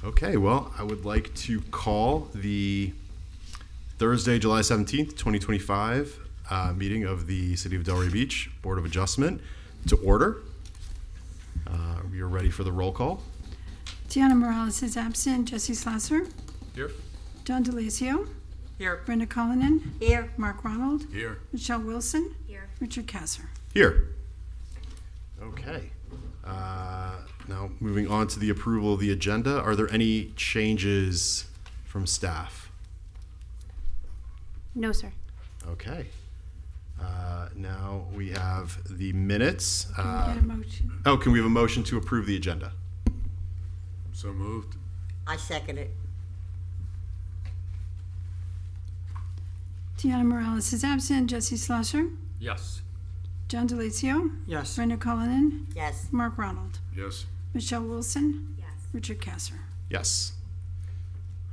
Okay, well, I would like to call the Thursday, July 17th, 2025 meeting of the City of Delray Beach Board of Adjustment to order. We are ready for the roll call. Deanna Morales is absent. Jesse Slasser. Here. John DeLacio. Here. Brenda Cullinan. Here. Mark Ronald. Here. Michelle Wilson. Here. Richard Kasser. Here. Okay. Now, moving on to the approval of the agenda, are there any changes from staff? No, sir. Okay. Now we have the minutes. Can we get a motion? Can we have a motion to approve the agenda? So moved. I second it. Deanna Morales is absent. Jesse Slasser. Yes. John DeLacio. Yes. Brenda Cullinan. Yes. Mark Ronald. Yes. Michelle Wilson. Yes. Richard Kasser. Yes.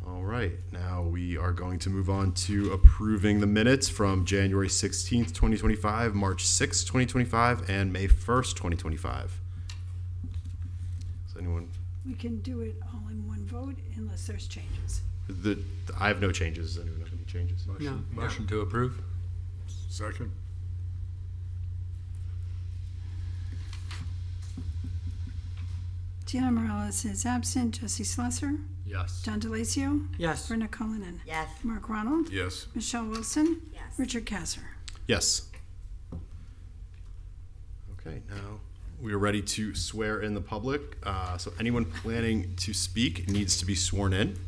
All right. Now we are going to move on to approving the minutes from January 16th, 2025, March 6th, 2025, and May 1st, 2025. Does anyone? We can do it all in one vote unless there's changes. I have no changes. Does anyone have any changes? Motion to approve. Second. Deanna Morales is absent. Jesse Slasser. Yes. John DeLacio. Yes. Brenda Cullinan. Yes. Mark Ronald. Yes. Michelle Wilson. Yes. Richard Kasser. Yes. Okay. Now we are ready to swear in the public. So anyone planning to speak needs to be sworn in.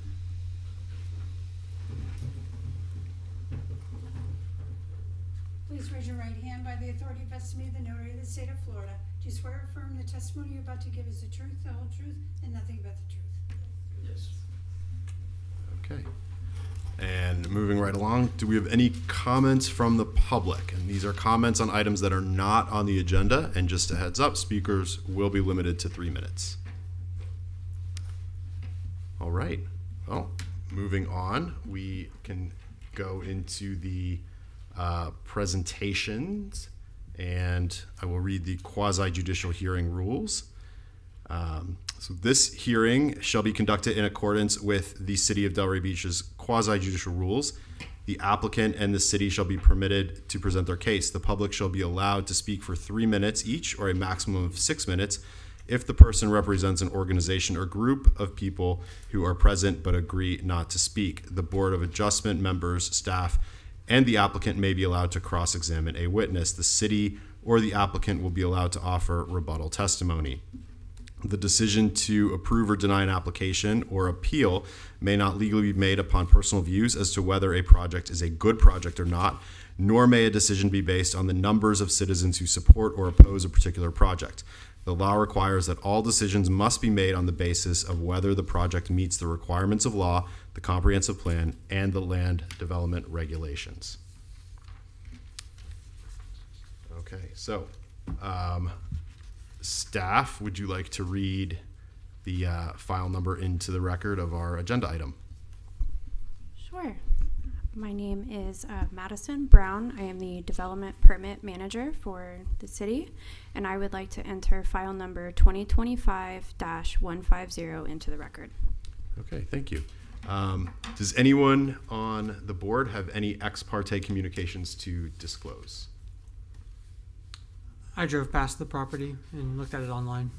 Please raise your right hand. By the authority vested in me, the notary of the state of Florida, do you swear or affirm the testimony you're about to give is the truth, the whole truth, and nothing but the truth? Yes. Okay. And moving right along, do we have any comments from the public? And these are comments on items that are not on the agenda. And just a heads up, speakers will be limited to 3 minutes. All right. Well, moving on, we can go into the presentations, and I will read the quasi-judicial hearing rules. So this hearing shall be conducted in accordance with the City of Delray Beach's quasi-judicial rules. The applicant and the city shall be permitted to present their case. The public shall be allowed to speak for 3 minutes each, or a maximum of 6 minutes, if the person represents an organization or group of people who are present but agree not to speak. The Board of Adjustment members, staff, and the applicant may be allowed to cross-examine a witness. The city or the applicant will be allowed to offer rebuttal testimony. The decision to approve or deny an application or appeal may not legally be made upon personal views as to whether a project is a good project or not, nor may a decision be based on the numbers of citizens who support or oppose a particular project. The law requires that all decisions must be made on the basis of whether the project meets the requirements of law, the comprehensive plan, and the land development regulations. Okay, so staff, would you like to read the file number into the record of our agenda item? Sure. My name is Madison Brown. I am the Development Permit Manager for the city, and I would like to enter file number 2025-150 into the record. Okay, thank you. Does anyone on the board have any ex parte communications to disclose? I drove past the property and looked at it online.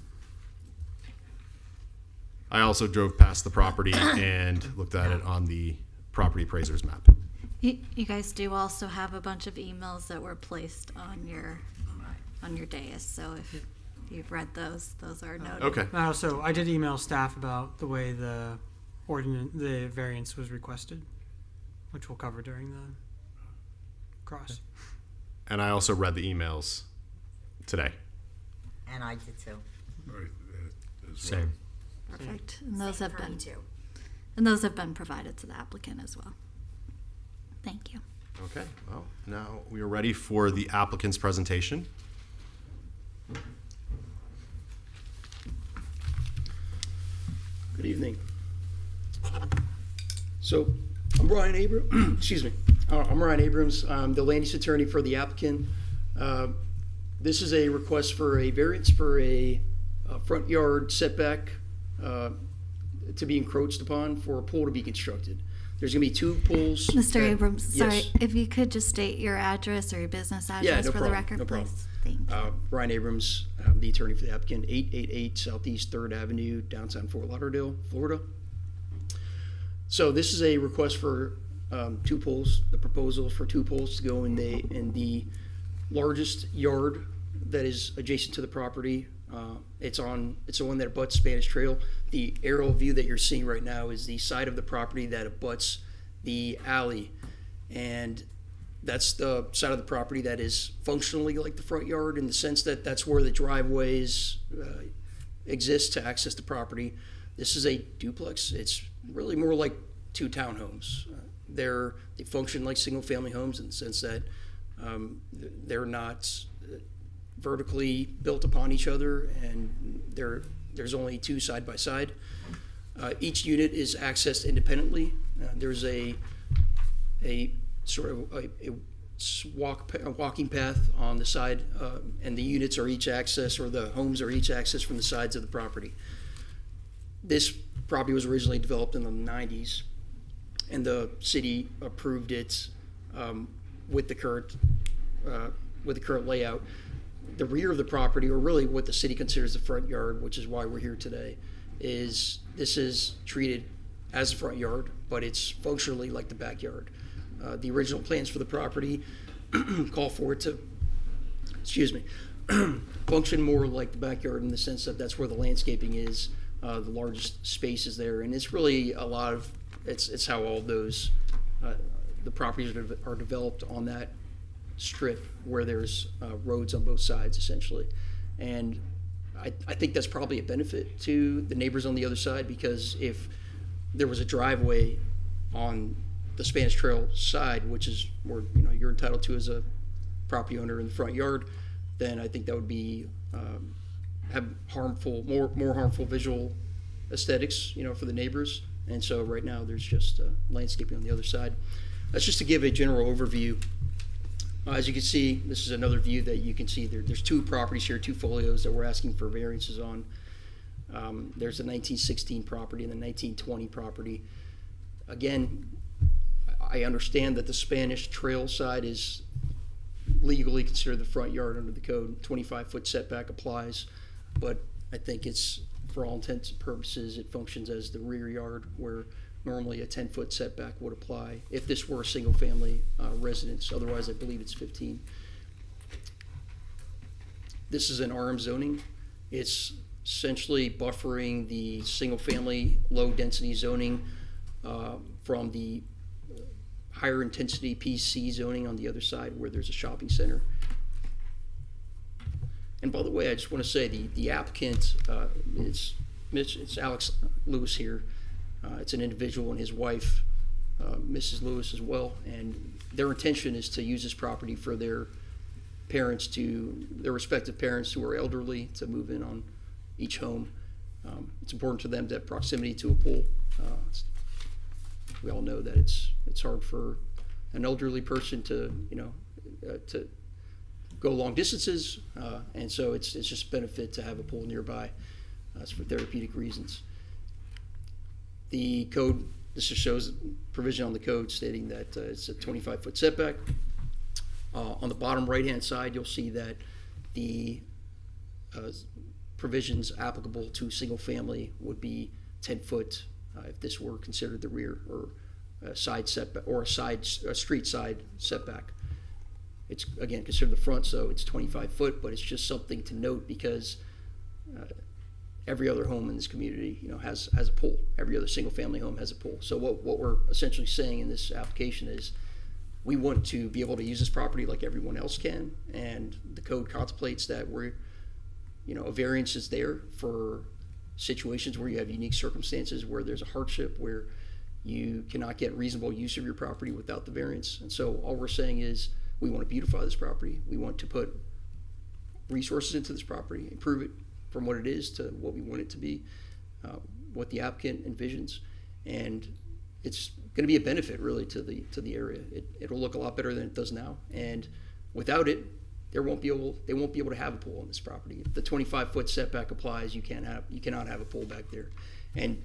I also drove past the property and looked at it on the property appraiser's map. You guys do also have a bunch of emails that were placed on your dais, so if you've read those are noted. Okay. I did email staff about the way the variance was requested, which we'll cover during the cross. And I also read the emails today. And I did too. Right. Same. Perfect. And those have been provided to the applicant as well. Thank you. Okay, well, now we are ready for the applicant's presentation. Good evening. So I'm Ryan Abrams. Excuse me. I'm Ryan Abrams. I'm the land use attorney for the applicant. This is a request for a variance for a front yard setback to be encroached upon for a pool to be constructed. There's going to be 2 pools. Mr. that- Abrams, sorry, Yes. if you could just state your address or your business Yeah, address no for the problem, record, no problem. please. Thank you. Brian Abrams, I'm the attorney for the applicant, 888 Southeast 3rd Avenue, downtown Fort Lauderdale, Florida. So this is a request for 2 pools. The proposal is for 2 pools to go in the largest yard that is adjacent to the property. It's the one that abuts Spanish Trail. The aerial view that you're seeing right now is the side of the property that abuts the alley, and that's the side of the property that is functionally like the front yard in the sense that that's where the driveways exist to access the property. This is a duplex. It's really more like 2 townhomes. They function like single-family homes in the sense that they're not vertically built upon each other, and there's only 2 side by side. Each unit is accessed independently. There's a sort of a walking path on the side, and the units are each accessed, or the homes are each accessed from the sides of the property. This property was originally developed in the 90s, and the city approved it with the current layout. The rear of the property, or really what the city considers the front yard, which is why we're here today, is treated as a front yard, but it's functionally like the backyard. The original plans for the property call for it to, function more like the backyard in the sense that that's where the landscaping is, the largest space is there, and it's really it's how all those the properties are developed on that strip where there's roads on both sides essentially, and I think that's probably a benefit to the neighbors on the other side, because if there was a driveway on the Spanish Trail side, which is more you're entitled to as a property owner in the front yard, then I think that would be have more harmful visual aesthetics for the neighbors. And so right now there's just landscaping on the other side. That's just to give a general overview. As you can see, this is another view that you can see there's 2 properties here, 2 folios that we're asking for variances on. There's the 1916 property and the 1920 property. Again, I understand that the Spanish Trail side is legally considered the front yard under the code. 25-foot setback applies, but I think it's, for all intents and purposes, it functions as the rear yard, where normally a 10-foot setback would apply if this were a single-family residence. Otherwise, I believe it's 15. This is an RM zoning. It's essentially buffering the single-family low-density zoning from the higher intensity PC zoning on the other side, where there's a shopping center. And by the way, I just want to say the applicant, it's Alex Lewis here. It's an individual and his wife, Mrs. Lewis, as well. And their intention is to use this property for their respective parents who are elderly to move in on each home. It's important to them to have proximity to a pool. We all know that it's hard for an elderly person to go long distances, and so it's just a benefit to have a pool nearby. It's for therapeutic reasons. The code, this just shows provision on the code stating that it's a 25-foot setback. On the bottom right-hand side, you'll see that the provisions applicable to single family would be 10 foot if this were considered the rear or a side setback, or a street side setback. It's again considered the front, so it's 25 foot, but it's just something to note because every other home in this community, has a pool. Every other single family home has a pool. So what we're essentially saying in this application is we want to be able to use this property like everyone else can, and the code contemplates that a variance is there for situations where you have unique circumstances, where there's a hardship, where you cannot get reasonable use of your property without the variance. And so all we're saying is we want to beautify this property. We want to put resources into this property, improve it from what it is to what we want it to be, what the applicant envisions, and it's going to be a benefit really to the area. It'll look a lot better than it does now, and without it, they won't be able to have a pool on this property. If the 25-foot setback applies, you cannot have a pool back there. And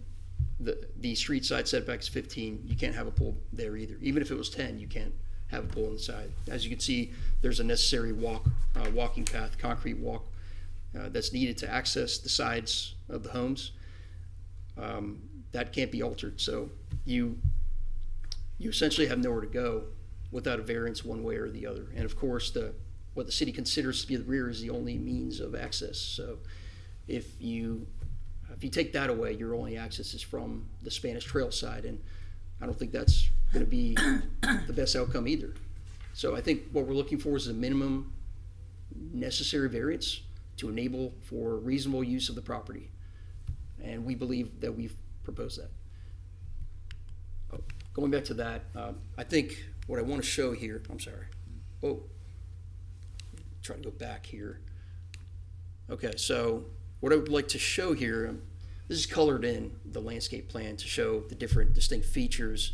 the street side setback is 15, you can't have a pool there either. Even if it was 10, you can't have a pool on the side. As you can see, there's a necessary walking path, concrete walk that's needed to access the sides of the homes. That can't be altered. So you essentially have nowhere to go without a variance one way or the other. And of course, what the city considers to be the rear is the only means of access. So if you take that away, your only access is from the Spanish Trail side, and I don't think that's going to be the best outcome either. So I think what we're looking for is a minimum necessary variance to enable for reasonable use of the property, and we believe that we've proposed that. Going back to that, I think what I want to show here, I'm sorry. Try to go back here. Okay, so what I would like to show here, this is colored in the landscape plan to show the different distinct features.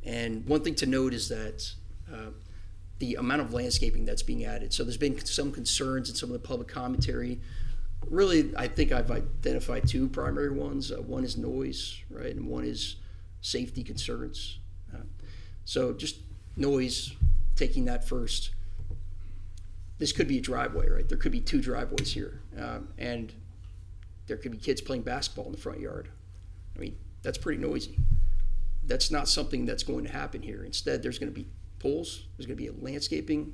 And one thing to note is that the amount of landscaping that's being added. So there's been some concerns in some of the public commentary. Really, I think I've identified two primary ones. One is noise, right, and one is safety concerns. So just noise, taking that first. This could be a driveway, right? There could be two driveways here, and there could be kids playing basketball in the front yard. I mean, that's pretty noisy. That's not something that's going to happen here. Instead, there's going to be pools. There's going to be a landscaping.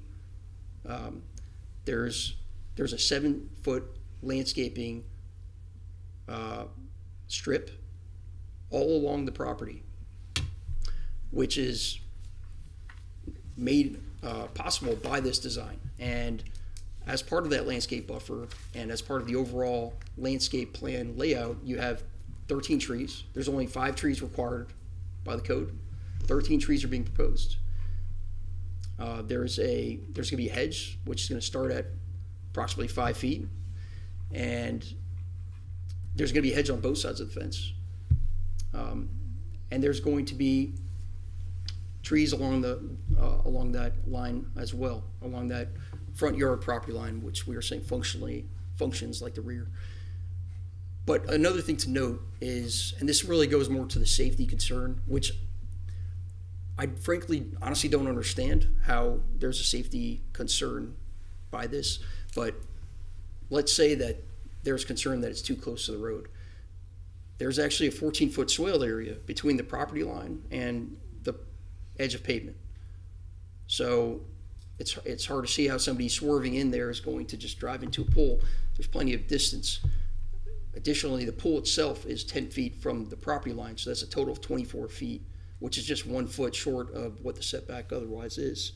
There's a 7-foot landscaping strip all along the property, which is made possible by this design. And as part of that landscape buffer and as part of the overall landscape plan layout, you have 13 trees. There's only 5 trees required by the code. 13 trees are being proposed. There's going to be a hedge, which is going to start at approximately 5 feet. And there's going to be a hedge on both sides of the fence. And there's going to be trees along that line as well, along that front yard property line, which we are saying functions like the rear. But another thing to note is, and this really goes more to the safety concern, which I frankly, honestly don't understand how there's a safety concern by this, but let's say that there's concern that it's too close to the road. There's actually a 14-foot swale area between the property line and the edge of pavement. So it's hard to see how somebody swerving in there is going to just drive into a pool. There's plenty of distance. Additionally, the pool itself is 10 feet from the property line, so that's a total of 24 feet, which is just 1 foot short of what the setback otherwise is.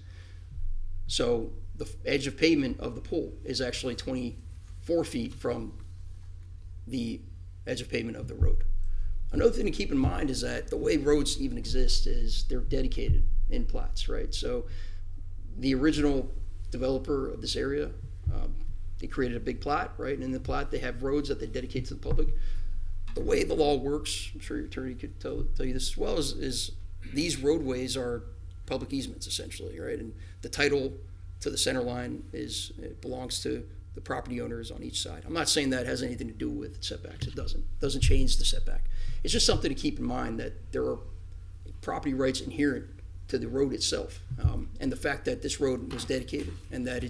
So the edge of pavement of the pool is actually 24 feet from the edge of pavement of the road. Another thing to keep in mind is that the way roads even exist is they're dedicated in plats, right? So the original developer of this area, they created a big plat, right? And in the plat, they have roads that they dedicate to the public. The way the law works, I'm sure your attorney could tell you this as well, is these roadways are public easements essentially, right? And the title to the center line it belongs to the property owners on each side. I'm not saying that has anything to do with setbacks. It doesn't change the setback. It's just something to keep in mind that there are property rights inherent to the road itself, and the fact that this road was dedicated and that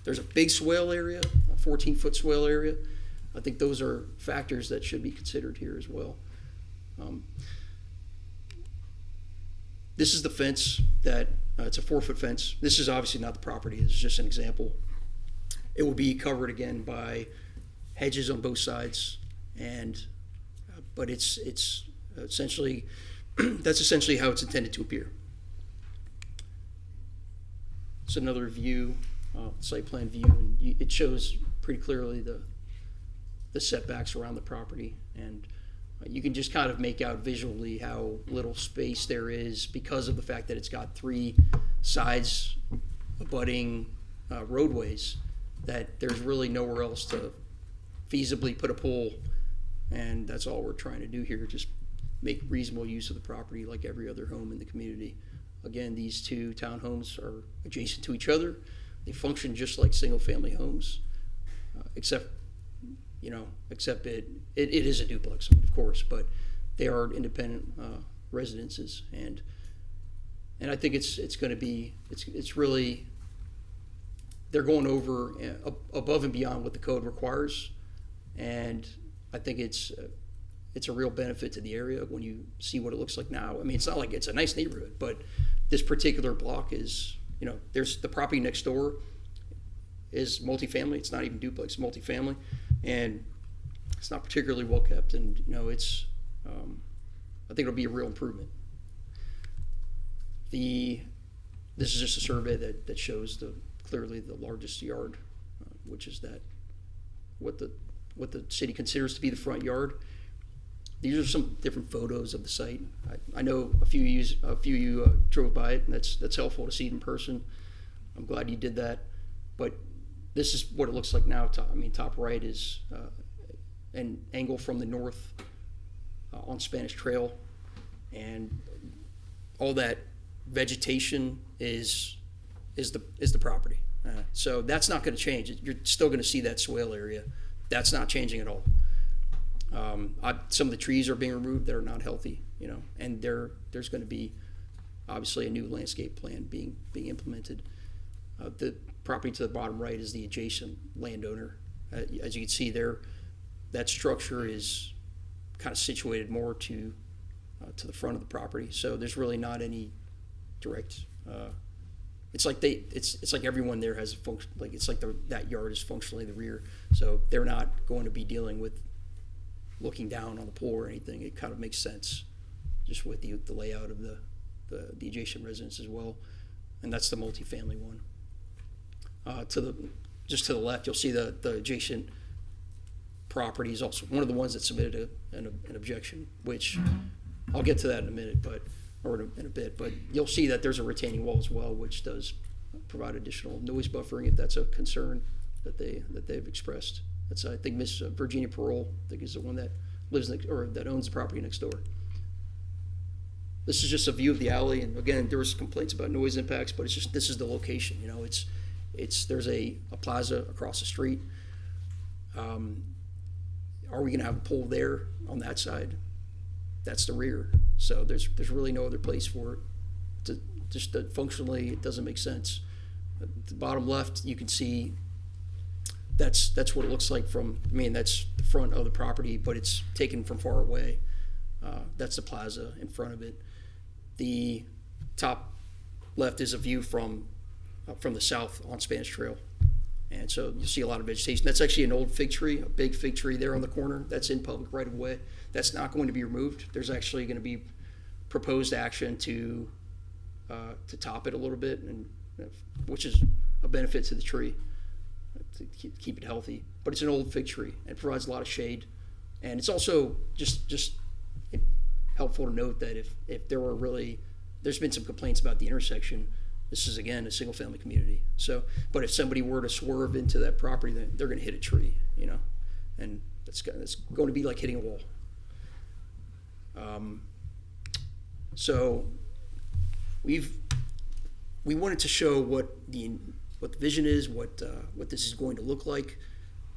there's a big swale area, a 14-foot swale area. I think those are factors that should be considered here as well. This is the fence that it's a 4-foot fence. This is obviously not the property. This is just an example. It will be covered again by hedges on both sides, but it's essentially that's essentially how it's intended to appear. It's another view, site plan view, and it shows pretty clearly the setbacks around the property, and you can just kind of make out visually how little space there is because of the fact that it's got 3 sides abutting roadways, that there's really nowhere else to feasibly put a pool, and that's all we're trying to do here, just make reasonable use of the property like every other home in the community. Again, these 2 townhomes are adjacent to each other. They function just like single-family homes, except it is a duplex, of course, but they are independent residences, and I think it's going to be it's really they're going over above and beyond what the code requires, and I think it's a real benefit to the area when you see what it looks like now. I mean, it's not like it's a nice neighborhood, but this particular block is, there's the property next door is multifamily. It's not even duplex, multifamily, and it's not particularly well kept. And it's, I think it'll be a real improvement. This is just a survey that shows clearly the largest yard, which is what the city considers to be the front yard. These are some different photos of the site. I know a few of you drove by it, and that's helpful to see it in person. I'm glad you did that. But this is what it looks like now. Top right is an angle from the north on Spanish Trail, and all that vegetation is the property. So that's not going to change. You're still going to see that swale area. That's not changing at all. Some of the trees are being removed that are not healthy, and there's going to be obviously a new landscape plan being implemented. The property to the bottom right is the adjacent landowner. As you can see there, that structure is kind of situated more to the front of the property. So there's really not any direct. It's like everyone there has a function. Like it's like that yard is functionally the rear. So they're not going to be dealing with looking down on the pool or anything. It kind of makes sense just with the layout of the adjacent residence as well. And that's the multifamily one. Just to the left, you'll see the adjacent property is also one of the ones that submitted an objection, which I'll get to that in a minute, in a bit. But you'll see that there's a retaining wall as well, which does provide additional noise buffering if that's a concern that they've expressed. That's, I think, Miss Virginia Parole, I think, is the one that lives that owns the property next door. This is just a view of the alley, and again, there was complaints about noise impacts, but this is the location. There's a plaza across the street. Are we going to have a pole there on that side? That's the rear. So there's really no other place for it. Functionally, it doesn't make sense. At the bottom left, you can see that's what it looks like that's the front of the property, but it's taken from far away. That's the plaza in front of it. The top left is a view from the south on Spanish Trail. And so you'll see a lot of vegetation. That's actually an old fig tree, a big fig tree there on the corner. That's in public right of way. That's not going to be removed. There's actually going to be proposed action to top it a little bit, and which is a benefit to the tree to keep it healthy. But it's an old fig tree and it provides a lot of shade. And it's also just helpful to note that if there's been some complaints about the intersection. This is, again, a single-family community. So, but if somebody were to swerve into that property, then they're going to hit a tree, and it's going to be like hitting a wall. So, we wanted to show what the vision is, what this is going to look like,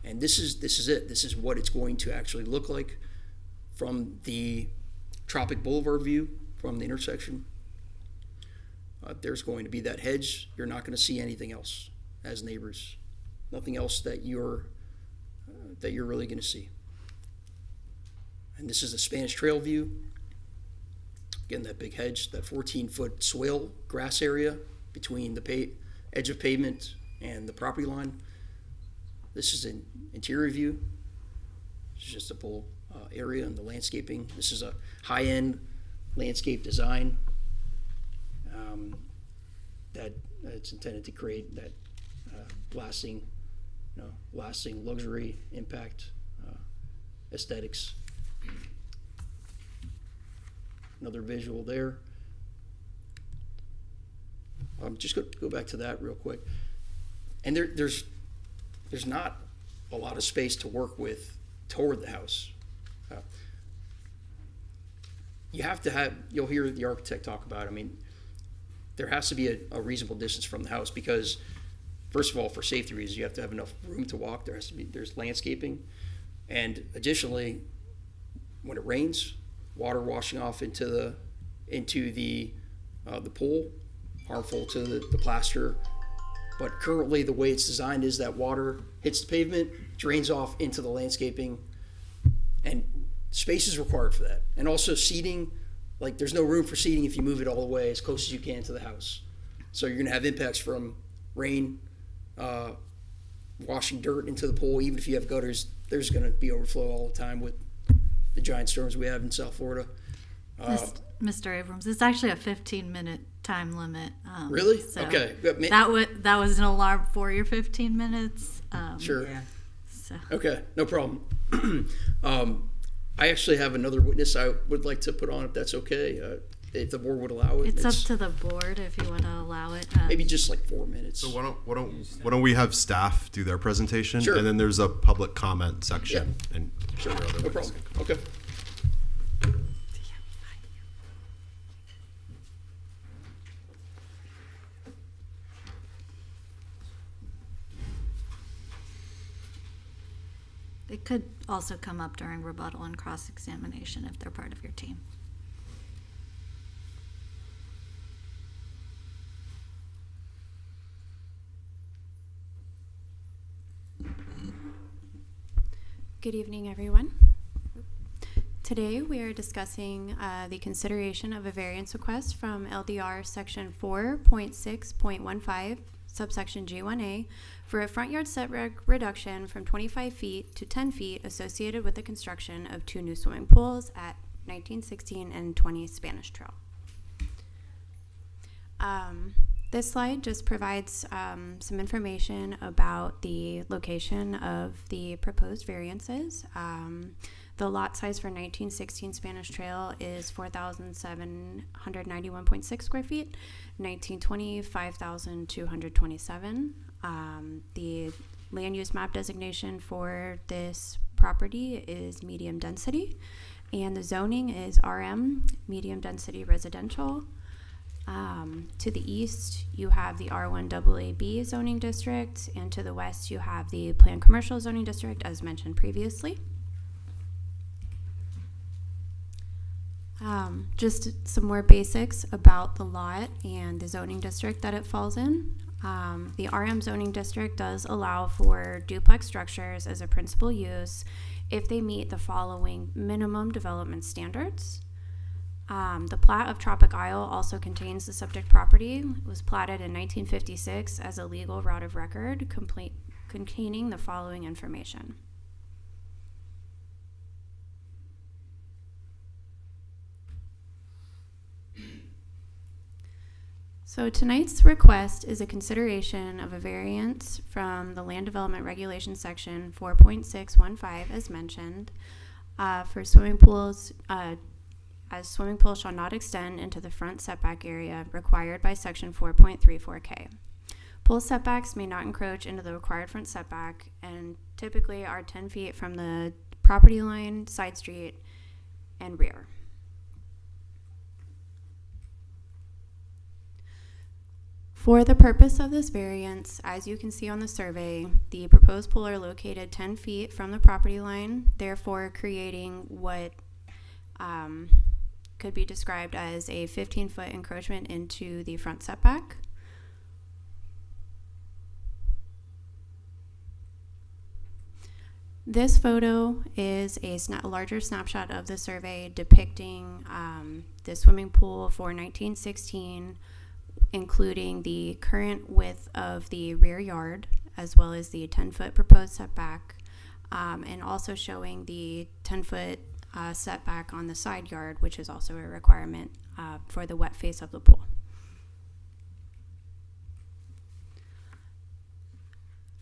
and this is it. This is what it's going to actually look like from the Tropic Boulevard view from the intersection. There's going to be that hedge. You're not going to see anything else as neighbors. Nothing else that you're really going to see. And this is the Spanish Trail view. Again, that big hedge, that 14-foot swale grass area between the edge of pavement and the property line. This is an interior view. This is just a full area and the landscaping. This is a high-end landscape design. That it's intended to create that lasting luxury impact, aesthetics. Another visual there. Just go back to that real quick. And there's not a lot of space to work with toward the house. You'll hear the architect talk about it. There has to be a reasonable distance from the house because, first of all, for safety reasons, you have to have enough room to walk. There's landscaping, and additionally, when it rains, water washing off into the pool, harmful to the plaster. But currently, the way it's designed is that water hits the pavement, drains off into the landscaping, and space is required for that. And also seating, like there's no room for seating if you move it all the way as close as you can to the house. So you're gonna have impacts from rain, washing dirt into the pool. Even if you have gutters, there's gonna be overflow all the time with the giant storms we have in South Florida. Mr. Abrams, it's actually a 15-minute time limit. Really? So Okay. that was an alarm for your 15 minutes. Sure. Yeah. So Okay, no problem. I actually have another witness I would like to put on, if that's okay, if the board would allow it. it's up to the board if you want to allow it. Maybe just like 4 minutes. So why don't we have staff do their presentation, Sure. and then there's a public comment section, and Sure, your other no witnesses problem. can- Okay. It could also come up during rebuttal and cross-examination if they're part of your team. Good evening, everyone. Today we are discussing the consideration of a variance request from LDR section 4.6.15 subsection G1A for a front yard setback reduction from 25 feet to 10 feet associated with the construction of 2 new swimming pools at 1916 and 20 Spanish Trail. This slide just provides some information about the location of the proposed variances. The lot size for 1916 Spanish Trail is 4,791.6 square feet, 1920, 5,227. The land use map designation for this property is medium density, and the zoning is RM, medium density residential. To the east, you have the R1AAB zoning district, and to the west, you have the planned commercial zoning district, as mentioned previously. Just some more basics about the lot and the zoning district that it falls in. The RM zoning district does allow for duplex structures as a principal use if they meet the following minimum development standards. The plat of Tropic Isle also contains the subject property. It was platted in 1956 as a legal route of record containing the following information. So tonight's request is a consideration of a variance from the Land Development Regulation Section 4.615 as mentioned for swimming pools as swimming pools shall not extend into the front setback area required by Section 4.34K. Pool setbacks may not encroach into the required front setback and typically are 10 feet from the property line, side street, and rear. For the purpose of this variance, as you can see on the survey, the proposed pool are located 10 feet from the property line, therefore creating what could be described as a 15-foot encroachment into the front setback. This photo is a larger snapshot of the survey depicting the swimming pool for 1916, including the current width of the rear yard, as well as the 10-foot proposed setback, and also showing the 10-foot setback on the side yard, which is also a requirement for the wet face of the pool.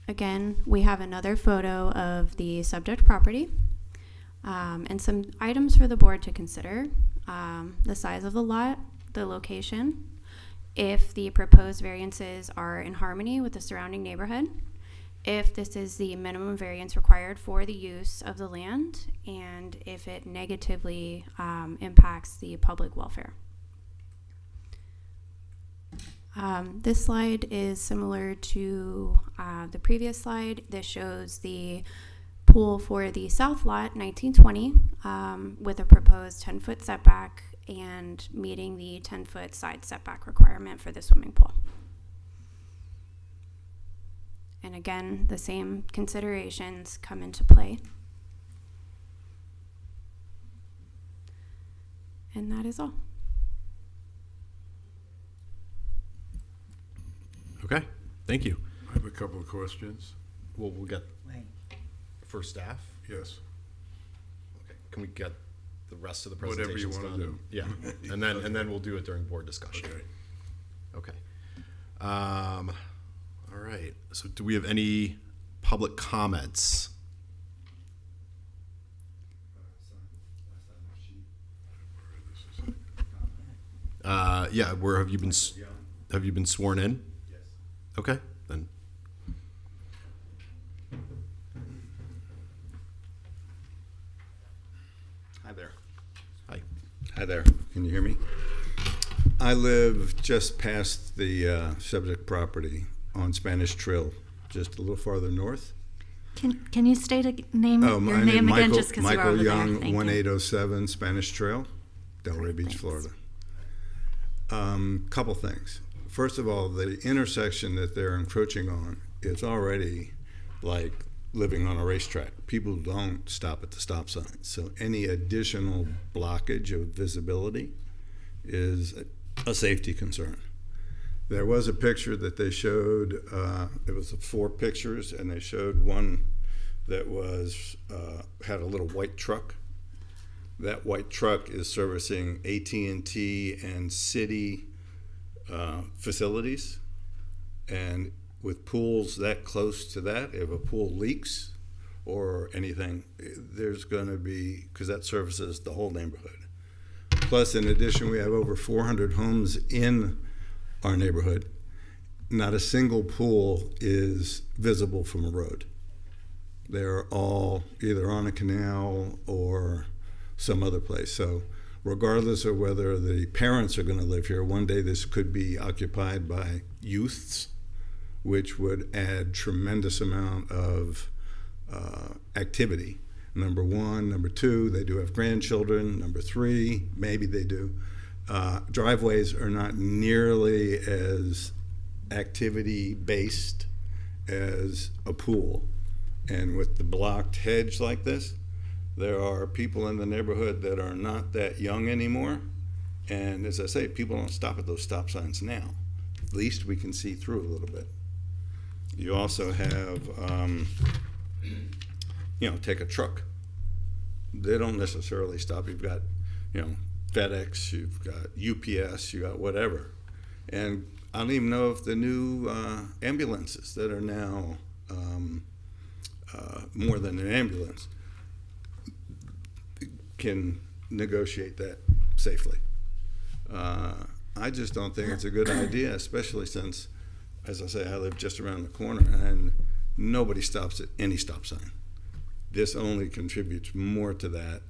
Again, we have another photo of the subject property and some items for the board to consider. The size of the lot, the location, if the proposed variances are in harmony with the surrounding neighborhood, if this is the minimum variance required for the use of the land, and if it negatively impacts the public welfare. This slide is similar to the previous slide. This shows the pool for the south lot, 1920, with a proposed 10-foot setback and meeting the 10-foot side setback requirement for the swimming pool. And again, the same considerations come into play. And that is all. Okay, thank you. I have a couple of questions. Well, we'll get Wait. for staff. Yes. Okay, can we get the rest of the Whatever you presentations wanna done? do. Yeah, and then we'll do it during board discussion. Okay. Okay. All right. So, do we have any public comments? Yeah. Where have you been? Have you been sworn in? Yes. Okay, then. Hi there. Hi. Hi there. Can you hear me? I live just past the subject property on Spanish Trail, just a little farther north. Can you state a name, Oh, your my name name again, Michael, just because you're Michael over Young, there? Thank you. 1807 Spanish Trail, Delray Beach, Thanks. Florida. Couple things. First of all, the intersection that they're encroaching on is already like living on a racetrack. People don't stop at the stop sign. So any additional blockage of visibility is a safety concern. There was a picture that they showed, it was 4 pictures, and they showed one that was had a little white truck. That white truck is servicing AT&T and city facilities, and with pools that close to that, if a pool leaks or anything, there's going to be, because that services the whole neighborhood. Plus, in addition, we have over 400 homes in our neighborhood. Not a single pool is visible from a road. They're all either on a canal or some other place. So regardless of whether the parents are going to live here, one day this could be occupied by youths, which would add tremendous amount of activity. Number one. Number two, they do have grandchildren. Number three, maybe they do. Driveways are not nearly as activity-based as a pool. And with the blocked hedge like this, there are people in the neighborhood that are not that young anymore. And as I say, people don't stop at those stop signs now. At least we can see through a little bit. You also have, take a truck. They don't necessarily stop. You've got, FedEx, you've got UPS, you got whatever. And I don't even know if the new ambulances that are now more than an ambulance can negotiate that safely. I just don't think it's a good idea, especially since, as I say, I live just around the corner and nobody stops at any stop sign. This only contributes more to that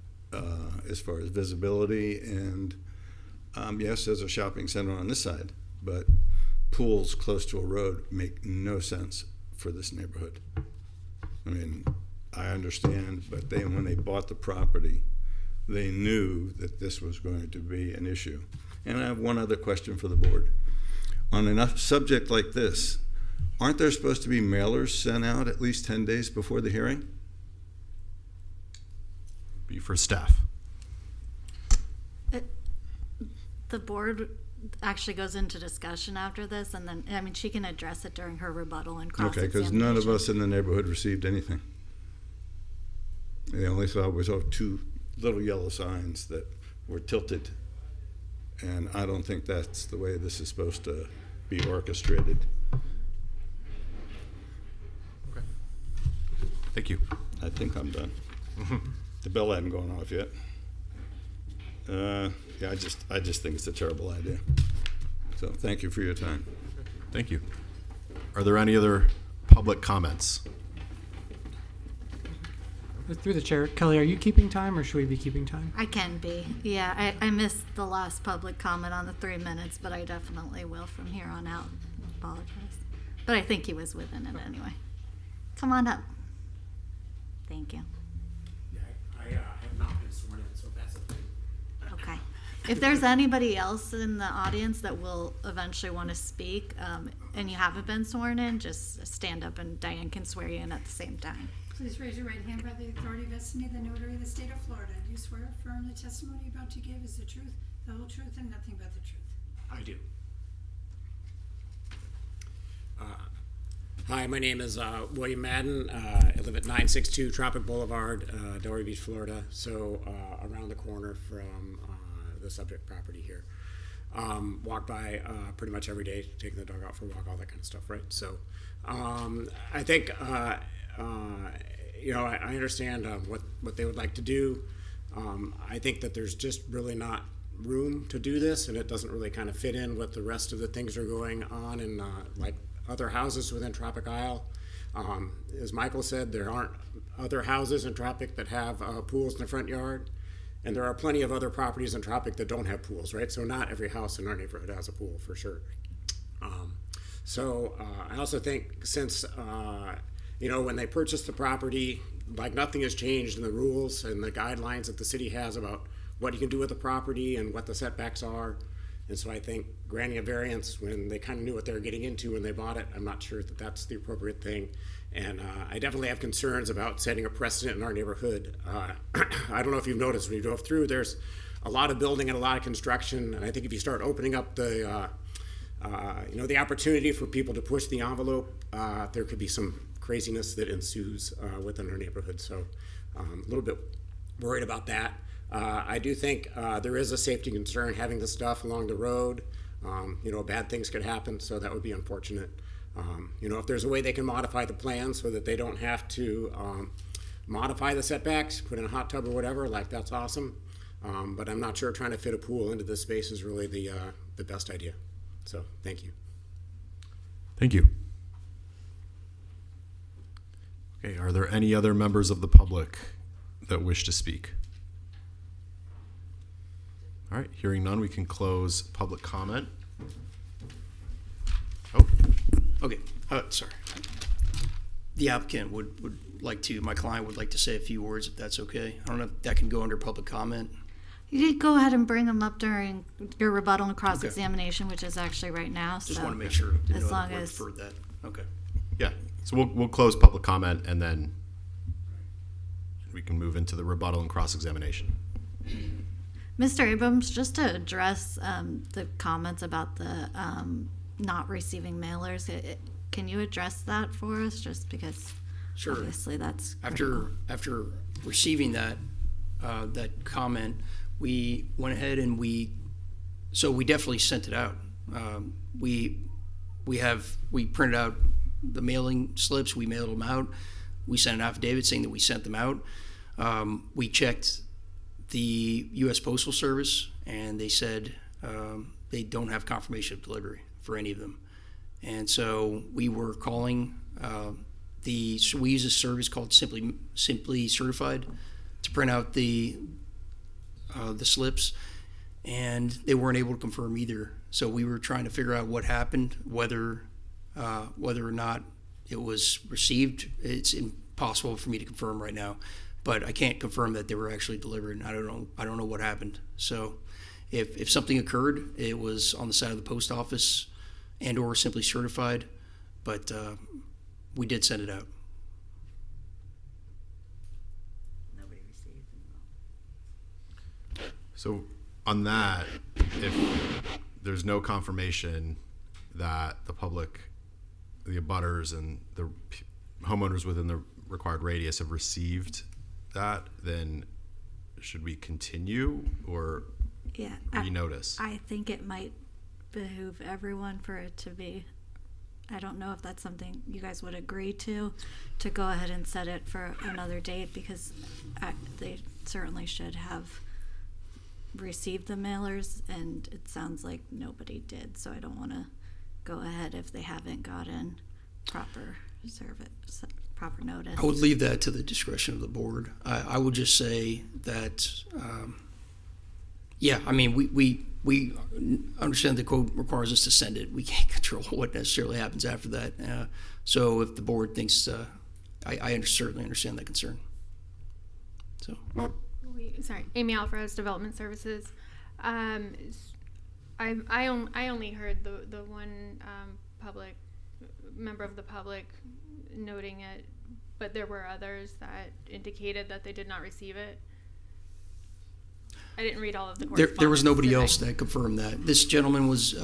as far as visibility. And yes, there's a shopping center on this side, but pools close to a road make no sense for this neighborhood. I mean, I understand, but when they bought the property, they knew that this was going to be an issue. And I have one other question for the board. On a subject like this, aren't there supposed to be mailers sent out at least 10 days before the hearing? Be for staff. The board actually goes into discussion after this, and then, she can address it during her rebuttal and Okay, cross-examination. because none of us in the neighborhood received anything. The only saw was 2 little yellow signs that were tilted. And I don't think that's the way this is supposed to be orchestrated. Okay. Thank you. I think I'm done. The bell hadn't gone off yet. Yeah, I just think it's a terrible idea. So thank you for your time. Thank you. Are there any other public comments? Through the chair, Kelly, are you keeping time or should we be keeping time? I can be. Yeah, I missed the last public comment on the 3 minutes, but I definitely will from here on out. Apologize. But I think he was within it anyway. Come on up. Thank you. Yeah, I have not been sworn in, so that's a thing. Okay. If there's anybody else in the audience that will eventually want to speak, and you haven't been sworn in, just stand up and Diane can swear you in at the same time. Please raise your right hand by the authority vested in me, the notary of the state of Florida. Do you swear or affirm the testimony you're about to give is the truth, the whole truth, and nothing but the truth? I do. Hi, my name is William Madden. I live at 962 Tropic Boulevard, Delray Beach, Florida. So around the corner from the subject property here. Walk by pretty much every day, taking the dog out for a walk, all that kind of stuff, right? So I think, you know, I understand what they would like to do. I think that there's just really not room to do this, and it doesn't really kind of fit in with the rest of the things that are going on in like other houses within Tropic Isle. As Michael said, there aren't other houses in Tropic that have pools in the front yard, and there are plenty of other properties in Tropic that don't have pools, right? So not every house in our neighborhood has a pool, for sure. I also think since, you know, when they purchased the property, like nothing has changed in the rules and the guidelines that the city has about what you can do with the property and what the setbacks are. And so I think granting a variance when they kind of knew what they were getting into when they bought it, I'm not sure that that's the appropriate thing. And I definitely have concerns about setting a precedent in our neighborhood. I don't know if you've noticed when you drove through, there's a lot of building and a lot of construction. And I think if you start opening up the, you know, the opportunity for people to push the envelope, there could be some craziness that ensues within our neighborhood. So a little bit worried about that. I do think there is a safety concern having the stuff along the road. You know, bad things could happen, so that would be unfortunate. You know, if there's a way they can modify the plan so that they don't have to modify the setbacks, put in a hot tub or whatever, like that's awesome. But I'm not sure trying to fit a pool into this space is really the best idea. So, thank you. Thank you. Okay, are there any other members of the public that wish to speak? All right, hearing none, we can close public comment. Oh, Okay, sorry. The applicant would like to, my client would like to say a few words, if that's okay. I don't know if that can go under public comment. You could go ahead and bring them up during your rebuttal and cross-examination, which is actually right now. Just so want to make sure. Didn't as know long the board as preferred that. Okay. yeah. So we'll close public comment and then we can move into the rebuttal and cross-examination. Mr. Abrams, just to address the comments about the not receiving mailers, can you address that for us? Just because Sure. obviously that's critical. After receiving that that comment, we went ahead and we definitely sent it out. We printed out the mailing slips. We mailed them out. We sent an affidavit saying that we sent them out. We checked the U.S. Postal Service, and they said they don't have confirmation of delivery for any of them. And so we were calling we use a service called Simply Certified to print out the slips, and they weren't able to confirm either. So we were trying to figure out what happened, whether or not it was received. It's impossible for me to confirm right now, but I can't confirm that they were actually delivered. I don't know what happened. So if something occurred, it was on the side of the post office and or Simply Certified, but we did send it out. Nobody received them. So on that, if there's no confirmation that the public, the abutters and the homeowners within the required radius have received that, then should we continue or Yeah, renotice? I think it might behoove everyone for it to be. I don't know if that's something you guys would agree to go ahead and set it for another date, because they certainly should have received the mailers, and it sounds like nobody did. So I don't want to go ahead if they haven't gotten proper proper notice. I would leave that to the discretion of the board. I would just say that, yeah, I mean, we understand the code requires us to send it. We can't control what necessarily happens after that. So if the board thinks, I certainly understand that concern. So Sorry, Amy Alvarez, Development Services. I only heard the one public member of the public noting it, but there were others that indicated that they did not receive it. I didn't read all of the correspondence. there was nobody did I? else that confirmed that. This gentleman was,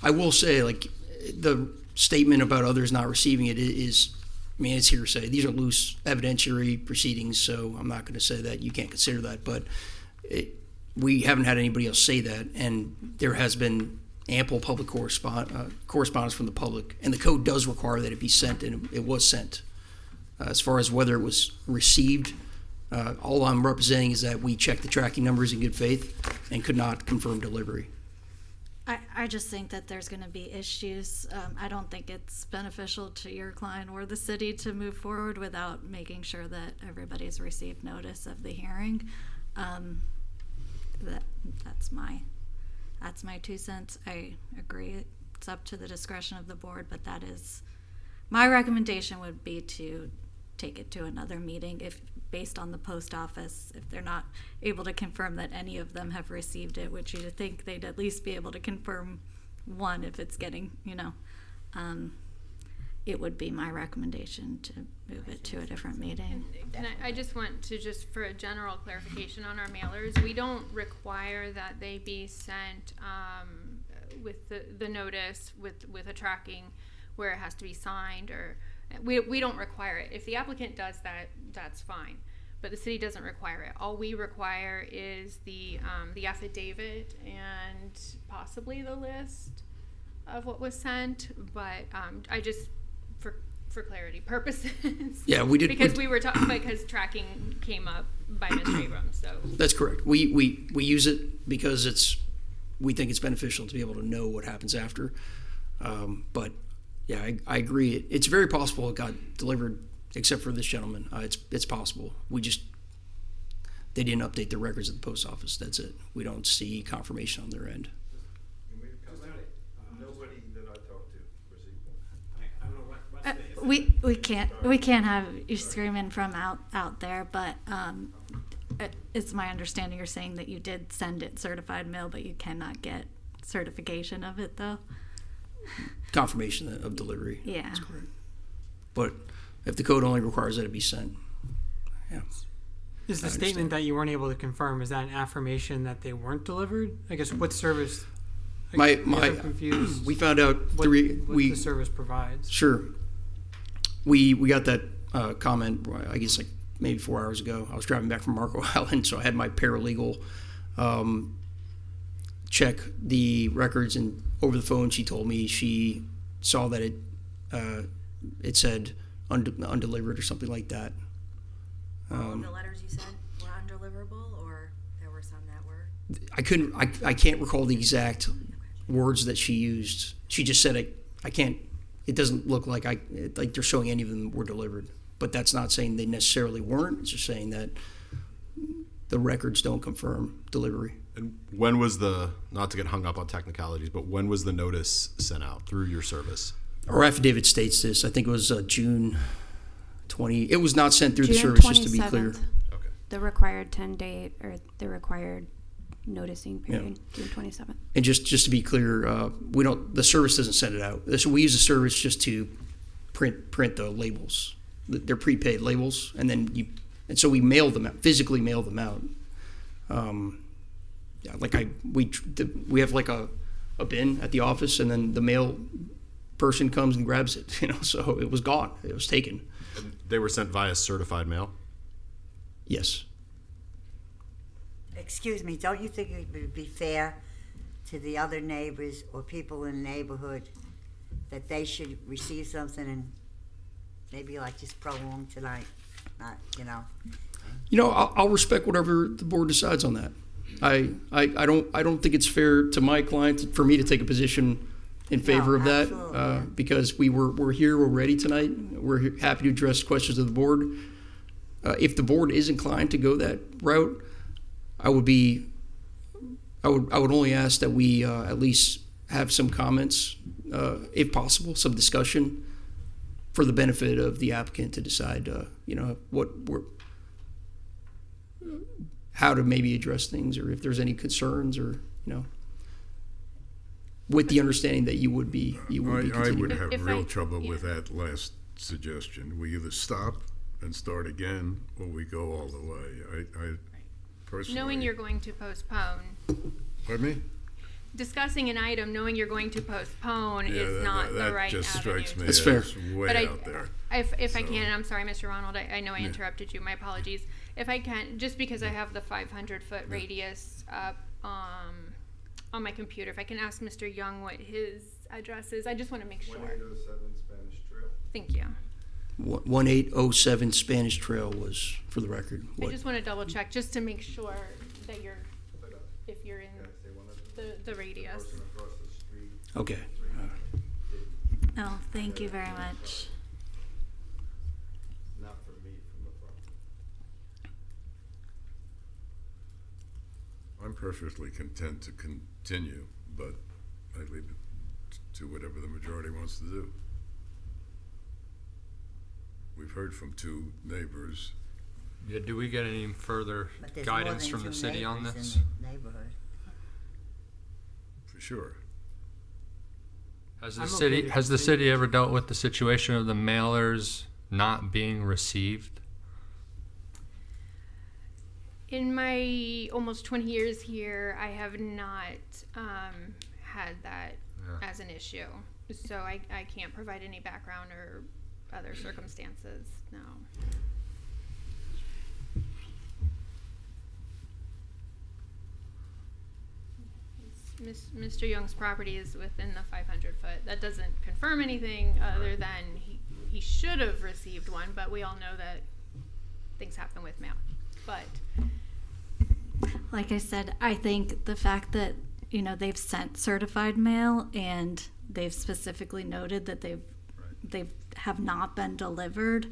I will say, like, the statement about others not receiving it is, I mean, it's hearsay. These are loose evidentiary proceedings, so I'm not going to say that you can't consider that, but we haven't had anybody else say that, and there has been ample public correspondence from the public, and the code does require that it be sent, and it was sent. As far as whether it was received, all I'm representing is that we checked the tracking numbers in good faith and could not confirm delivery. I just think that there's going to be issues. I don't think it's beneficial to your client or the city to move forward without making sure that everybody's received notice of the hearing. That's my 2 cents. I agree. It's up to the discretion of the board, but that is my recommendation would be to take it to another meeting if based on the post office, if they're not able to confirm that any of them have received it, which you'd think they'd at least be able to confirm one if it's getting, it would be my recommendation to move it to a different meeting. And I just want to, just for a general clarification on our mailers, we don't require that they be sent with the notice with a tracking where it has to be signed, or we don't require it. If the applicant does that, that's fine, but the city doesn't require it. All we require is the affidavit and possibly the list of what was sent, but I just for clarity purposes. Yeah, we did. Because we were talking, because tracking came up by Mr. Abrams, so. That's correct. We use it because we think it's beneficial to be able to know what happens after. But yeah, I agree. It's very possible it got delivered, except for this gentleman. It's possible. They didn't update the records at the post office. That's it. We don't see confirmation on their end. Nobody that I talked to received one. We can't have you screaming from out there, but it's my understanding you're saying that you did send it certified mail, but you cannot get certification of it though. Confirmation of delivery. Yeah. That's correct. But if the code only requires that it be sent, yeah. Is the I statement understand. that you weren't able to confirm, is that an affirmation that they weren't delivered? I guess what service? My- I guess I'm confused. We found out what the service provides. Sure. We got that comment, I guess, like maybe 4 hours ago. I was driving back from Marco Island, so I had my paralegal check the records, and over the phone she told me she saw that it said undelivered or something like that. All of the letters you said were undeliverable, or there were some that were? I can't recall the exact words that she used. She just said it doesn't look like they're showing any of them were delivered. But that's not saying they necessarily weren't. It's just saying that the records don't confirm delivery. And when was not to get hung up on technicalities, but when was the notice sent out through your service? Our affidavit states this. I think it was June 20. It was not sent through the June service, just to be clear. 27th, Okay. the required 10-day or the required noticing period, June 27th. And just to be clear, the service doesn't send it out. So we use the service just to print the labels. They're prepaid labels, and so we mail them out, physically mail them out. We have like a bin at the office, and then the mail person comes and grabs it. So it was gone. It was taken. And they were sent via certified mail? Yes. Excuse me, don't you think it would be fair to the other neighbors or people in the neighborhood that they should receive something and maybe like just prolong tonight, not, I'll respect whatever the board decides on that. I don't think it's fair to my client for me to take a position in favor of that, absolutely. because we're here, we're ready tonight. We're happy to address questions of the board. If the board is inclined to go that route, I would only ask that we at least have some comments, if possible, some discussion for the benefit of the applicant to decide, how to maybe address things, or if there's any concerns, or, with the understanding that you would be I continuing. would have If real I- trouble with yeah. that last suggestion. We either stop and start again, or we go all the way. I personally. Knowing you're going to postpone, Pardon me? discussing an item, knowing you're going to postpone Yeah, is not the right That just avenue. strikes me That's as fair. way But out there. If I So- can, I'm sorry, Mr. Ronald, I know I interrupted you, my apologies. If I can, just because I have the 500-foot radius up on my computer, if I can ask Mr. Young what his address is, I just want to make sure. 1807 Spanish Trail. Thank you. 1807 Spanish Trail was, for the record, I what? just want to double check, just to make sure that if you're in the radius. Okay. Oh, thank you very much. Not from me, from the front. I'm perfectly content to continue, but I leave it to whatever the majority wants to do. We've heard from two neighbors. Yeah, do we get any further But there's more guidance than from the two city on neighbors this? in the neighborhood. For sure. Has I'm the okay city, to has the continue. city ever dealt with the situation of the mailers not being received? In my almost 20 years here, I have not had that Yeah. as an issue. So I can't provide any background or other circumstances, no. Mr. Young's property is within the 500 foot. That doesn't confirm anything other than he should have received one, but we all know that things happen with mail. But Like I said, I think the fact that, they've sent certified mail and they've specifically noted that they have not been delivered,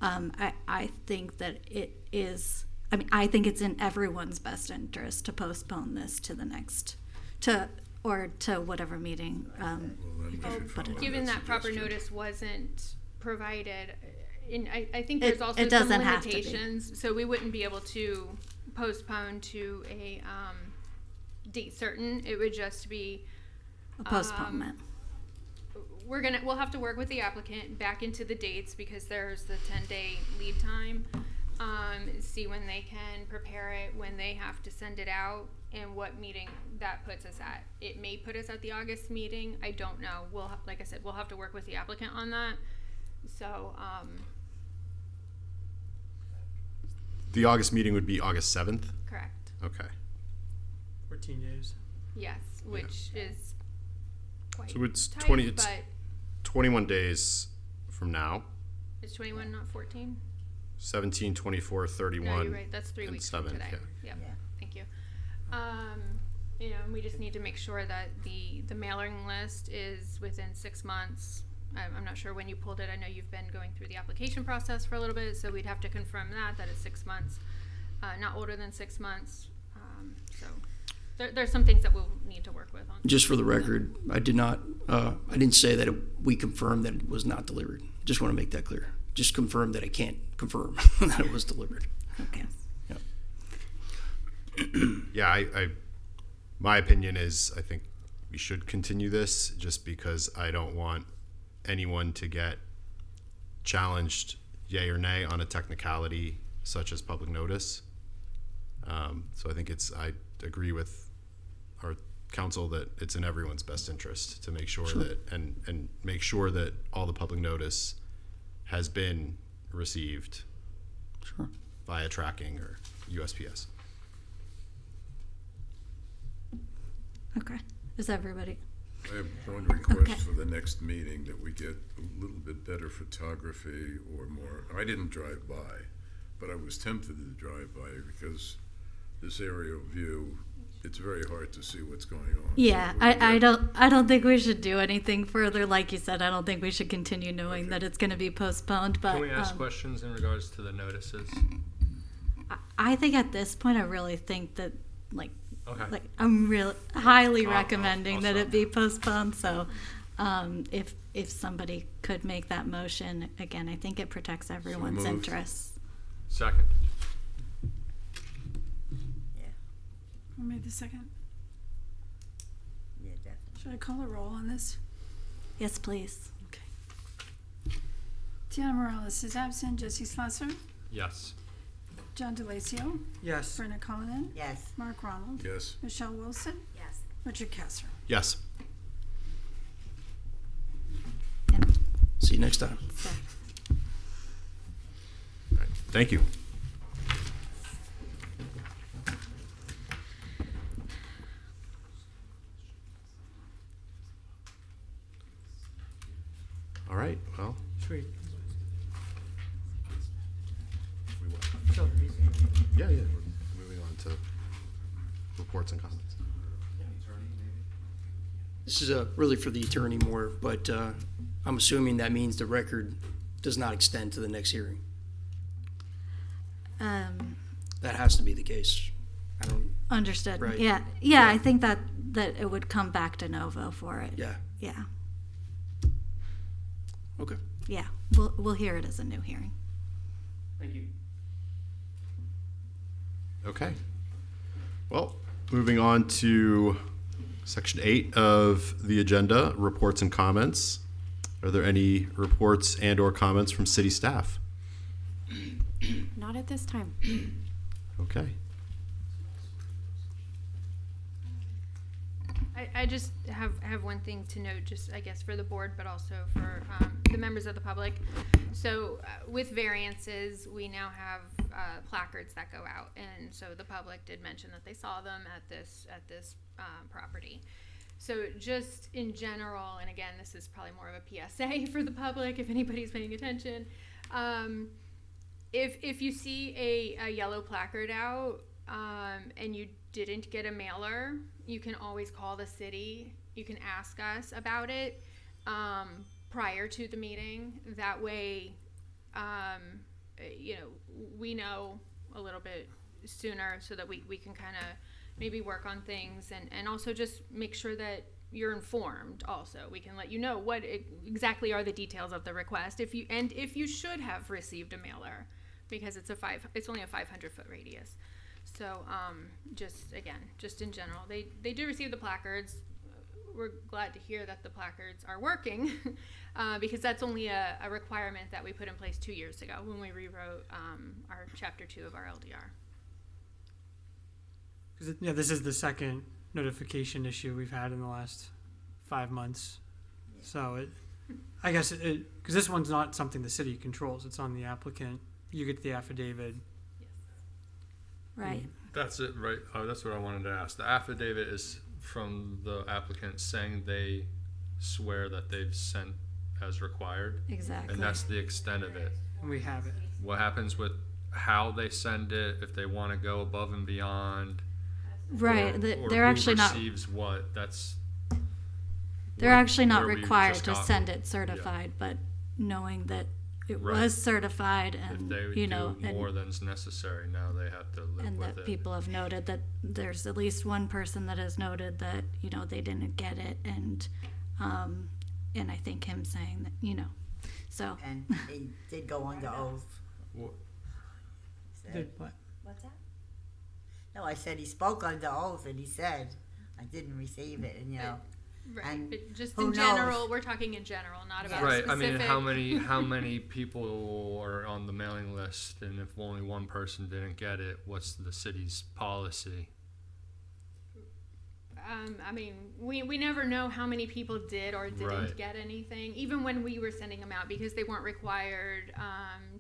I think that it is, I think it's in everyone's best interest to postpone this to the next, to whatever meeting. Then we should But follow given that proper suggestion. notice wasn't provided, I think It- there's also it some doesn't have to be. limitations, so we wouldn't be able to postpone to a date certain. It would just be A postponement. we'll have to work with the applicant back into the dates because there's the 10-day lead time. See when they can prepare it, when they have to send it out, and what meeting that puts us at. It may put us at the August meeting. I don't know. Like I said, we'll have to work with the applicant on that. So, The August meeting would be August 7th? correct. Okay. 14 days. Yes, which is quite So it's tight, 20 it's but 21 days from now. it's 21, not 14. 17, 24, 31. No, you're right. That's 3 and weeks from 7, today. yeah. Yep. Yeah. Thank you. And we just need to make sure that the mailing list is within 6 months. I'm not sure when you pulled it. I know you've been going through the application process for a little bit, so we'd have to confirm that it's 6 months, not older than 6 months. So there's some things that we'll need to work with on. Just for the record, I didn't say that we confirmed that it was not delivered. Just want to make that clear. Just confirm that I can't confirm that it was delivered. Okay. Yeah, I my opinion is I think we should continue this just because I don't want anyone to get challenged yay or nay on a technicality such as public notice. So I think I agree with our council that it's in everyone's best interest to make sure that and make sure that all the public notice has been received Sure. via tracking or USPS. Okay. Is everybody? I have one request Okay. for the next meeting, that we get a little bit better photography or more. I didn't drive by, but I was tempted to drive by because this aerial view, it's very hard to see what's going on. Yeah, So we I don't think we should do anything further. Like you said, I don't think we should continue knowing that it's going to be postponed. But Can we ask questions in regards to the notices? I think at this point, I really think that Okay. I'm really highly I'll recommending that stop. it be postponed. So, if somebody could make that motion again, I think it protects everyone's moved. interests. Second. Who made the second? Yeah, definitely. Should I call a roll on this? Yes, please. Tiana Morales is absent. Jesse Slusser, Yes. John DeLacio, Yes. Brenna Cullinan, Yes. Mark Ronald, Yes. Michelle Wilson, Yes. Richard Kasser. Yes. And See you next time. Thank you. All right, well, Sweet. we will. Sure. Yeah, we're moving on to reports and comments. This is really for the attorney more, but I'm assuming that means the record does not extend to the next hearing. That has to be the case. I don't, Understood. Right. Yeah. Yeah. I think that it would come back de novo for it. yeah, Yeah. okay. Yeah. We'll hear it as a new hearing. Thank you. Okay. Well, moving on to section 8 of the agenda, reports and comments. Are there any reports and or comments from city staff? Not at this time. Okay. I just have one thing to note, just I guess for the board, but also for the members of the public. So with variances, we now have placards that go out, and so the public did mention that they saw them at this property. So just in general, and again, this is probably more of a PSA for the public if anybody's paying attention. If you see a yellow placard out and you didn't get a mailer, you can always call the city. You can ask us about it prior to the meeting. That way, we know a little bit sooner so that we can kind of maybe work on things and also just make sure that you're informed. Also, we can let you know what exactly are the details of the request if you should have received a mailer, because it's only a 500-foot radius. So just in general, they do receive the placards. We're glad to hear that the placards are working because that's only a requirement that we put in place 2 years ago when we rewrote our chapter 2 of our LDR. Yeah, this is the second notification issue we've had in the last 5 months. So I guess because this one's not something the city controls. It's on the applicant. You get the affidavit. Right. That's it, right? That's what I wanted to ask. The affidavit is from the applicant saying they swear that they've sent as required. Exactly. And that's the extent of it. And we have it. What happens with how they send it, if they want to go above and beyond? Right. Or They're who actually not. receives what? That's. They're actually not where we required just to got- send it certified, but knowing that it Right. was certified If and they you do know more than's necessary, now they have to live and with that it. people have noted that there's at least one person that has noted that they didn't get it, and I think him saying that so And he did go under oath. Wha- Said- Did what? What's that? No, I said he spoke under oath, and he said, I didn't receive it, and Right, And but just who in general, knows? we're talking in general, not about Right. I specific. mean, how many people are on the mailing list, and if only one person didn't get it, what's the city's policy? I mean, we never know how many people did or didn't Right. get anything, even when we were sending them out, because they weren't required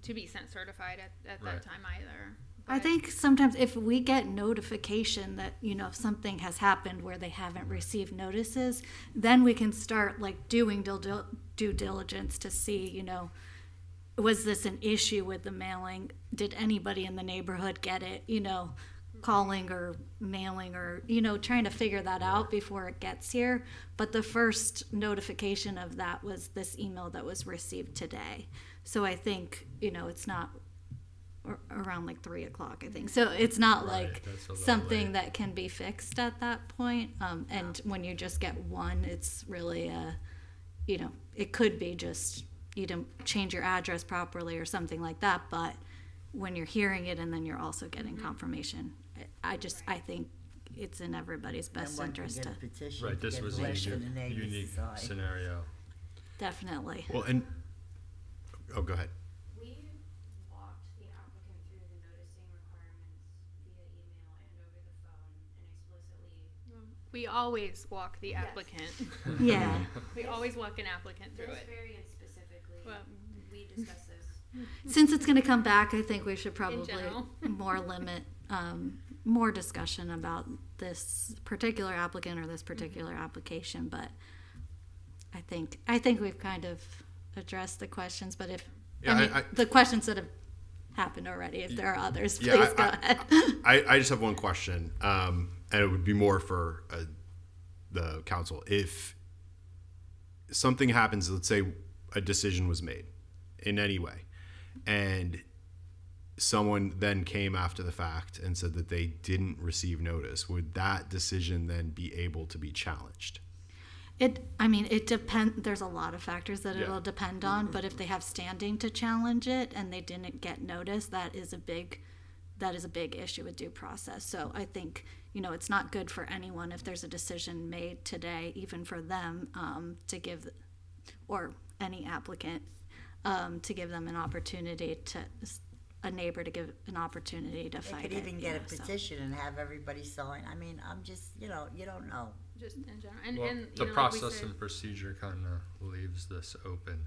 to be sent certified at Right. that time either. I But- think sometimes if we get notification that if something has happened where they haven't received notices, then we can start like doing due diligence to see was this an issue with the mailing? Did anybody in the neighborhood get it? Calling or mailing or trying to figure that out before it gets here. But the first notification of that was this email that was received today. So I think it's not around like 3:00, I think. So it's not Right, like that's a little something late. that can be fixed at that point. And when you just get one, it's really it could be just you didn't change your address properly or something like that. But when you're hearing it and then you're also getting confirmation, I think it's in everybody's Then best one can interest get to, a petition Right, to this get was a less than the unique, neighbors unique decide. scenario. definitely. Well, and, oh, go ahead. We walked the applicant through the noticing requirements via email and over the phone and explicitly. We always walk the Yes. applicant. Yeah. We always walk an applicant through it. variance specifically, Well, we discussed this. Since it's gonna come back, I think we should probably general. more limit, more discussion about this particular applicant or this particular application, but I think we've kind of addressed the questions, but if, Yeah, I mean, I- the questions that have happened already, if there are others, please Yeah, go ahead. I just have one question, and it would be more for the council. If something happens, let's say a decision was made in any way, and someone then came after the fact and said that they didn't receive notice, would that decision then be able to be challenged? It depends, there's a lot of factors that Yeah. it'll depend on, but if they have standing to challenge it and they didn't get notice, that is a big issue with due process. So I think, it's not good for anyone if there's a decision made today, even for them, to give, or any applicant, to give them an opportunity a neighbor to give an opportunity to They fight could it. even get a so. petition and have everybody sign. I mean, I'm just, you don't know. Just in general. And, Well, and the like we process said- and procedure kind of leaves this open.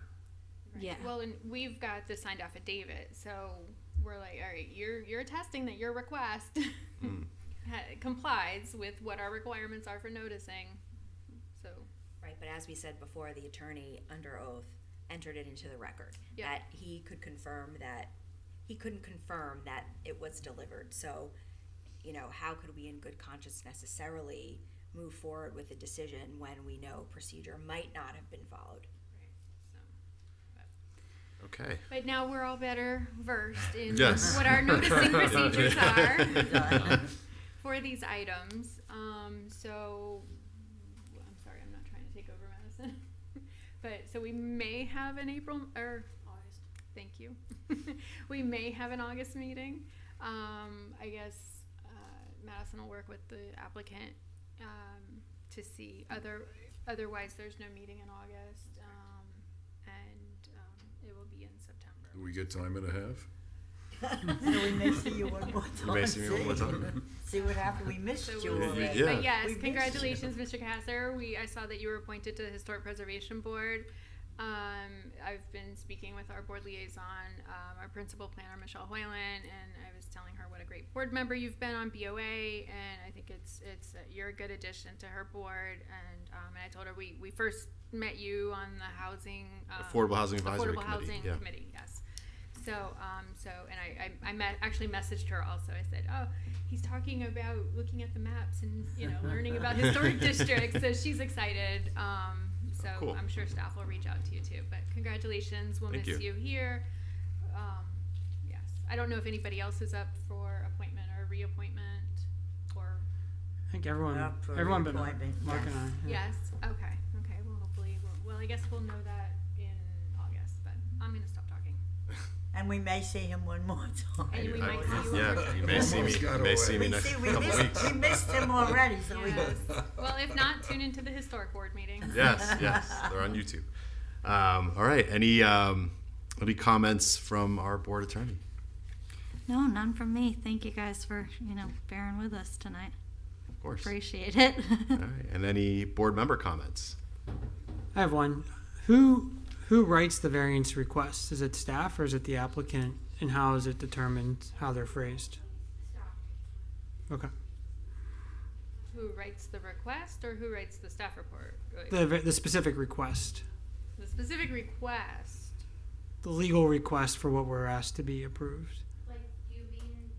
Yeah. Well, and we've got the signed affidavit, so we're like, all right, you're attesting that your request complies with what our requirements are for noticing. So, Right, but as we said before, the attorney under oath entered it into the record. Yeah. That he couldn't confirm that it was delivered. So, how could we in good conscience necessarily move forward with a decision when we know procedure might not have been followed? Okay. but now we're all better versed in Yes. what our noticing procedures are for these items. So I'm sorry, I'm not trying to take over Madison, but so we may have an April or August. Thank you. We may have an August meeting. I guess Madison will work with the applicant to see. Otherwise, there's no meeting in August, and it will be in September. Do we get time and a half? So we may see you one more time. You may see me one more time. See what happened. We missed So you we'll already. see. Yeah. But yes, We missed congratulations, Mr. Kasser. I saw that you were appointed to the Historic Preservation Board. I've been speaking with our board liaison, our principal planner, Michelle Hoyland, and I was telling her what a great board member you've been on BOA, and I think you're a good addition to her board. And I told her we first met you on the housing Affordable Housing Advisory Affordable Committee. Housing Yeah. Committee, yes. So, and I actually messaged her also. I said, oh, he's talking about looking at the maps and, learning about historic districts. So she's excited. So Cool. I'm sure staff will reach out to you too. But congratulations. We'll Thank miss you. you here. Yes. I don't know if anybody else is up for appointment or reappointment or, I think everyone Up for everyone but reappointment, Mark and yes. I. Yeah. yes. Okay. Well, hopefully, I guess we'll know that in August, but I'm going to stop talking. And we may see him one more time. And we might see you Yeah, over you may see me. Almost got You may see me away. next we, couple missed, weeks. we missed him already, so Yes. Well, if not, tune into the historic board meetings. Yes, they're on YouTube. All right. Any comments from our board attorney? No, none from me. Thank you guys for, bearing with us tonight. Of course. Appreciate it. All right. And any board member comments? I have one. Who writes the variance requests? Is it staff or is it the applicant? And how is it determined how they're phrased? Okay. Who writes the request or who writes the staff report? Like, The specific request, the specific request. the legal request for what we're asked to be approved. Like, do you mean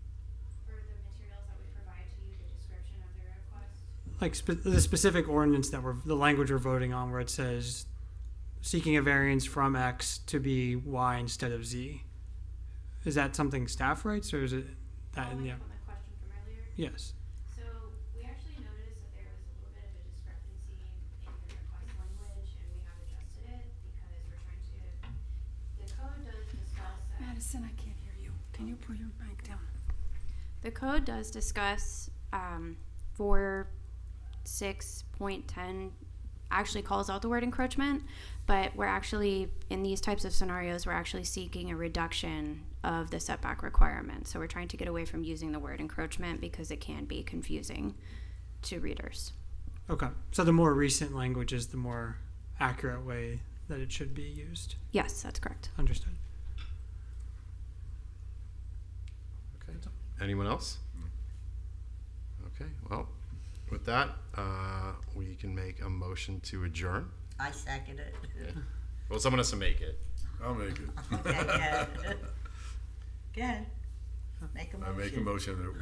for the materials that we provide to you, the description of the request? Like the specific ordinance the language we're voting on, where it says seeking a variance from X to be Y instead of Z. Is that something staff writes, or is it that in the? On the question from earlier. Yes. So we actually noticed that there was a little bit of a discrepancy in the request language, and we have adjusted it because we're trying to. The code does discuss. Madison, I can't hear you. Can you pull your mic down? The code does discuss 46.10 actually calls out the word encroachment, but we're actually, in these types of scenarios, we're actually seeking a reduction of the setback requirement. So we're trying to get away from using the word encroachment because it can be confusing to readers. Okay, so the more recent language is the more accurate way that it should be used. Yes, that's correct. Understood. Okay. Anyone else? Okay, well, with that, we can make a motion to adjourn. I second it. Well, someone has to make it. I'll make it. Okay, good. Make a I motion. make a motion that we.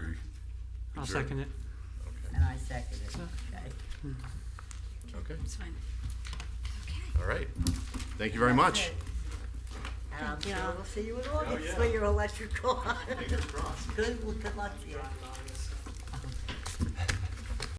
I'll adjourn. second it. And I second it, okay. Okay, It's fine. all right. Thank you very much. And I'm Thank sure you. we'll see you in August for your electrical. Good, well, good luck to you.